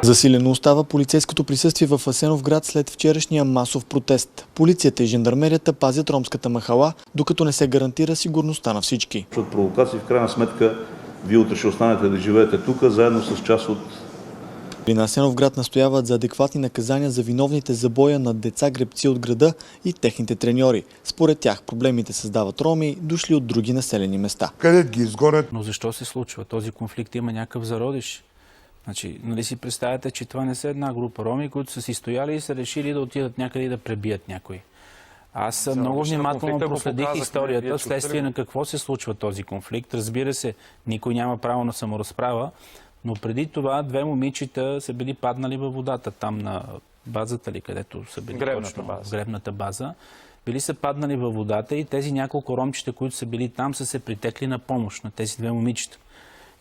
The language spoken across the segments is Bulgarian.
Засилено остава полицейското присъствие в Асеновград след вчерашния масов протест. Полицията и жандармерията пазят ромската махала, докато не се гарантира сигурността на всички. От провокации, в крайна сметка, вие утре ще останете да живеете тук, заедно с част от... На Асеновград настояват за адекватни наказания за виновните за боя на деца гребци от града и техните треньори. Според тях проблемите създават роми, дошли от други населени места. Къде ги изгорят? Но защо се случва? Този конфликт има някакъв зародиш. Значи, нали си представяте, че това не са една група роми, които са си стояли и са решили да отидат някъде и да пребият някой. Аз много внимателно проследих историята, вследствие на какво се случва този конфликт. Разбира се, никой няма право на саморазправа, но преди това две момичета са били паднали във водата, там на базата ли, където са били гребната база. Били са паднали във водата и тези няколко ромчета, които са били там, са се притекли на помощ на тези две момичета.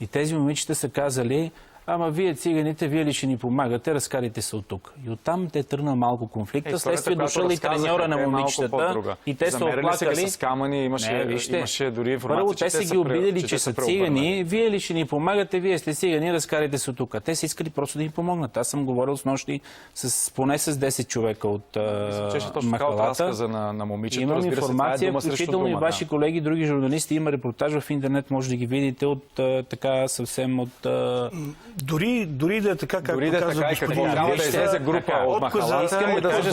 И тези момичета са казали: ама вие циганите, вие ли ще ни помагате, разкарайте се от тук. И оттам те тръгна малко конфликта, следствие дошъл и треньора на момичетата и те са оплакали. С камъни, имаше дори информация, първо, те са ги обидели, че са цигани, вие ли ще ни помагате, вие сте цигани, разкарайте се от тук. Те са искали просто да им помогнат. Аз съм говорил с нощи поне с 10 човека от махалата. Имам информация, включително и ваши колеги, други журналисти, има репортаж в интернет, може да ги видите от така съвсем от... Дори да е така, както казва господин, трябва да излезе група от махала. Искам да кажа